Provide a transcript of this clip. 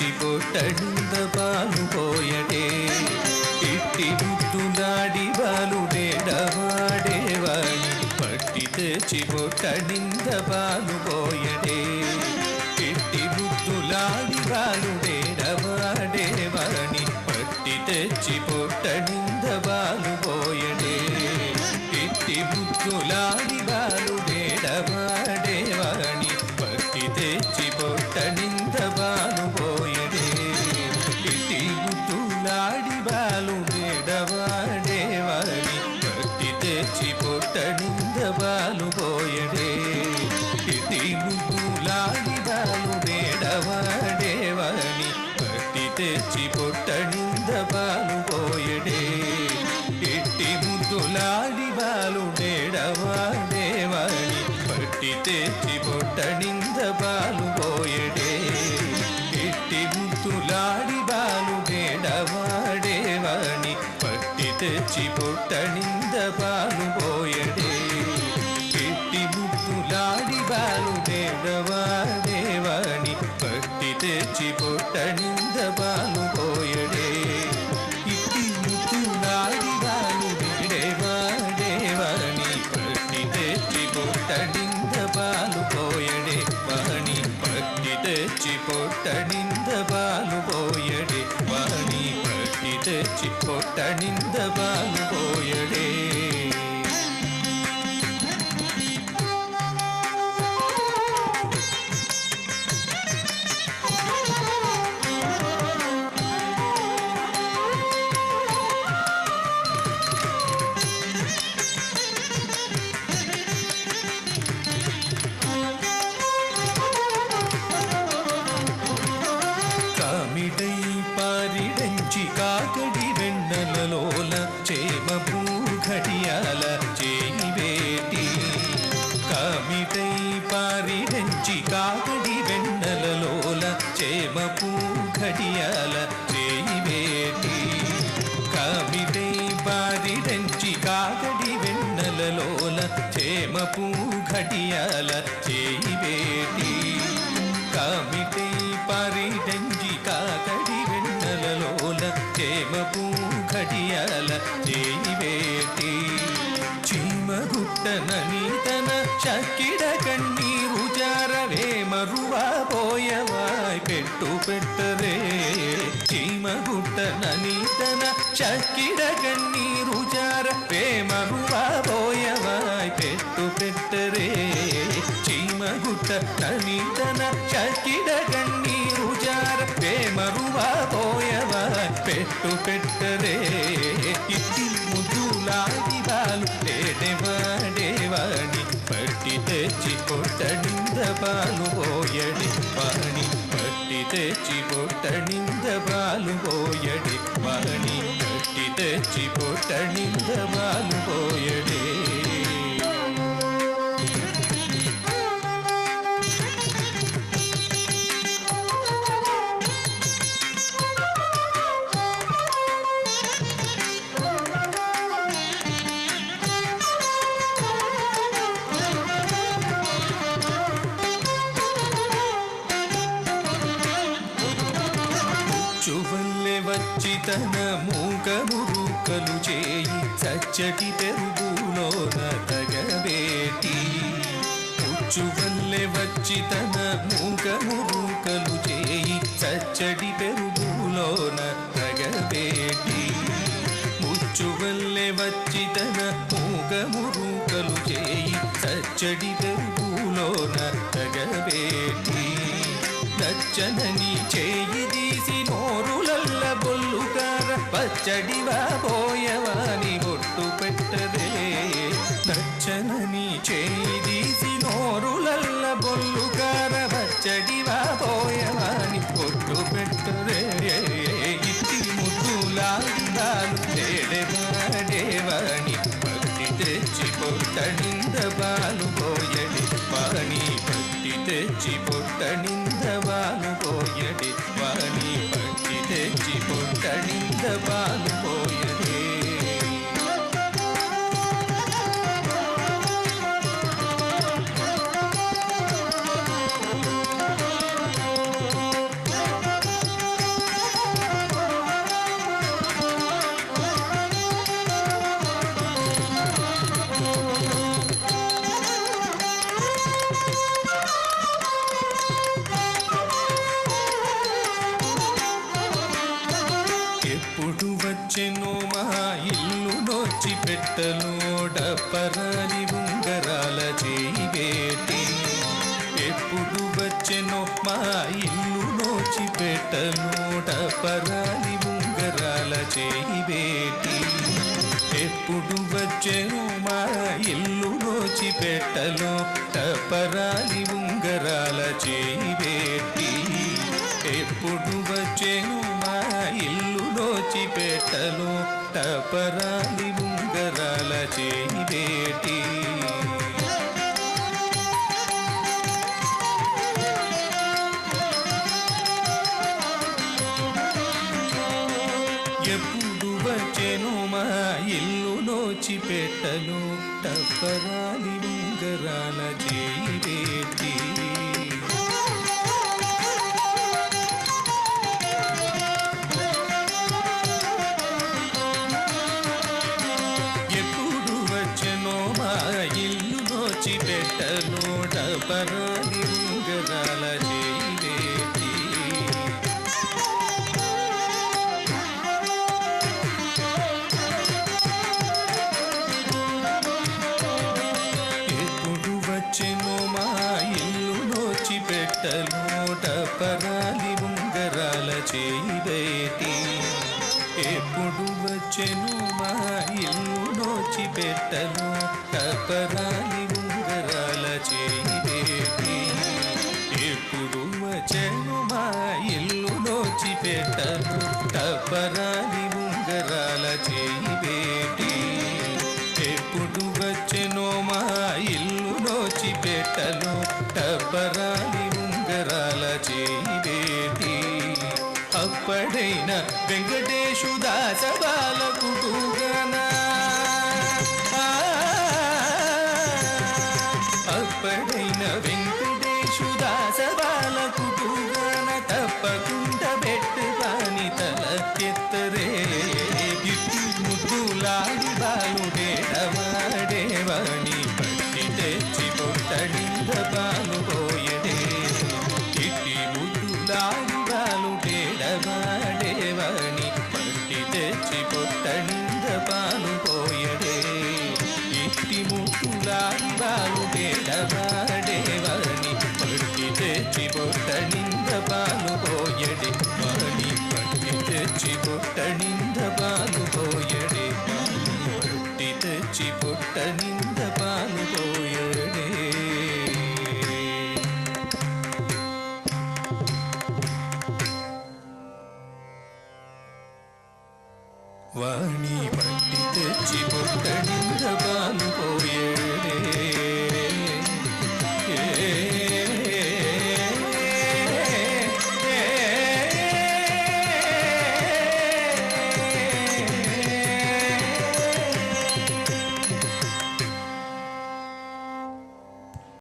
తెచ్చి పొట్టడింద పాలు పోయడే ఇట్టి ముద్దులాడి బాలుడేడవాడేవాణి పట్టి తెచ్చి పొట్టడింద పాలు పోయడే ఇట్టి ముద్దులాడి బాలుడేడవాడేవాణి పట్టి తెచ్చి పొట్టడింద పాలు పోయడే ఇట్టి ముద్దులాడి బాలుడేడవాడేవాణి పట్టి తెచ్చి పొట్టడింద పాలు పోయడే ఇట్టి ముద్దులాడి బాలుడేడవాడేవాణి పట్టి తెచ్చి పొట్టడింద పాలు పోయడే ఇట్టి ముద్దులాడి బాలుడేడవాడేవాణి పట్టి తెచ్చి పొట్టడింద పాలు పోయడే ఇట్టి ముద్దులాడి బాలుడేడవాడేవాణి పట్టి తెచ్చి పొట్టడింద పాలు పోయడే ఇట్టి ముద్దులాడి బాలుడేడవాడేవాణి పట్టి తెచ్చి పొట్టడింద పాలు పోయడే ఇట్టి ముద్దులాడి బాలుడేడవాడేవాణి పట్టి తెచ్చి పొట్టడింద పాలు పోయడే ఇట్టి ముద్దులాడి బాలుడేడవాడేవాణి పట్టి తెచ్చి పొట్టడింద పాలు పోయడే వాణి పట్టి తెచ్చి పొట్టడింద పాలు పోయడే వాణి పట్టి తెచ్చి పొట్టడింద పాలు పోయడే పారిడంచి కాకడి వెన్నెలలోల చేమ భూఘడియాల చేయి వేటి కామిటై పారిడంచి కాకడి వెన్నెలలోల చేమ భూఘడియాల చేయి వేటి కామిటై పారిడంచి కాకడి వెన్నెలలోల చేమ భూఘడియాల చేయి వేటి కామిటై పారిడంచి కాకడి వెన్నెలలోల చేమ భూఘడియాల చేయి వేటి చీమగుట్టనని తన చక్కిడ కన్నీరు జారవే మరువా పోయవాయ్ పెట్టు పెట్టరే చీమగుట్టనని తన చక్కిడ కన్నీరు జారవే మరువా పోయవాయ్ పెట్టు పెట్టరే చీమగుట్టనని తన చక్కిడ కన్నీరు జారవే మరువా పోయవాయ్ పెట్టు పెట్టరే ఇట్టి ముద్దులాడి బాలుడేడవాడేవాణి పట్టి తెచ్చి పొట్టడింద పాలు పోయడే వాణి పట్టి తెచ్చి పొట్టడింద పాలు పోయడే వాణి పట్టి తెచ్చి పొట్టడింద పాలు పోయడే చువల్లె వచ్చి తన మూక మురుకలు చేయి సచ్చటి పెరుగులోన తగబేటి చువల్లె వచ్చి తన మూక మురుకలు చేయి సచ్చటి పెరుగులోన తగబేటి ముచ్చువల్లె వచ్చి తన మూక మురుకలు చేయి సచ్చడి పెరుగులోన తగబేటి నచ్చనని చేయి తీసి నోరులల్ల బొల్లుగార పచ్చడివా పోయవాని బొట్టు పెట్టదే నచ్చనని చేయి తీసి నోరులల్ల బొల్లుగార పచ్చడివా పోయవాని బొట్టు పెట్టదే ఇట్టి ముద్దులాందాలు దేవాని పట్టి తెచ్చి పొట్టడింద పాలు పోయడి వాణి పట్టి తెచ్చి పొట్టడింద పాలు పోయడి వాణి పట్టి తెచ్చి పొట్టడింద పాలు పోయడే పెట్టలోడ పరాని ఉంగరాల చేయి వేటి ఎప్పుడు వచ్చెనో మా ఇల్లు నోచి పెట్టలోడ పరాని ఉంగరాల చేయి వేటి ఎప్పుడు వచ్చెనో మా ఇల్లు నోచి పెట్టలో పరాని ఉంగరాల చేయి వేటి ఎప్పుడు వచ్చెను మా ఇల్లు నోచి పెట్టలో టపరాలి ఉంగరాల చేయి వేటి ఎప్పుడు వచ్చెను మా ఇల్లు నోచి పెట్టలో టపరాలి ఉంగరాల చేయి వేటి ఇల్లు నోచి పెట్టలోడ పరాని ఉంగరాల చేయి వేటి ఎప్పుడు వచ్చెనో మా ఇల్లు నోచి పెట్టలోడ పరాని ఉంగరాల చేయి వేటి ఎప్పుడు వచ్చెను మా ఇల్లు నోచి పెట్టలో టపరాని ఉంగరాల చేయి వేటి ఎప్పుడు వచ్చెను మా ఇల్లు నోచి పెట్టలో టపరాని ఉంగరాల చేయి వేటి ఎప్పుడు వచ్చెను మా ఇల్లు నోచి పెట్టలో టపరాని ఉంగరాల చేయి వేటి అప్పడైన వెంకటేశు దాస బాలకుడుగనా అప్పడైన వెంకటేశు దాస బాలకుడుగన తప్పకుండా పెట్టువాని తల ఎత్తరే ఇట్టి ముద్దులాడి బాలుడేడవాడేవాణి పట్టి తెచ్చి పొట్టడింద బాలు పోయడే ఇట్టి ముద్దులాడి బాలుడేడవాడేవాణి పట్టి తెచ్చి పొట్టడింద పాలు పోయడే ఇట్టి ముద్దులాడి బాలుడేడవాడేవాణి పట్టి తెచ్చి పొట్టడింద పాలు పోయడే వాణి పట్టి తెచ్చి పొట్టడి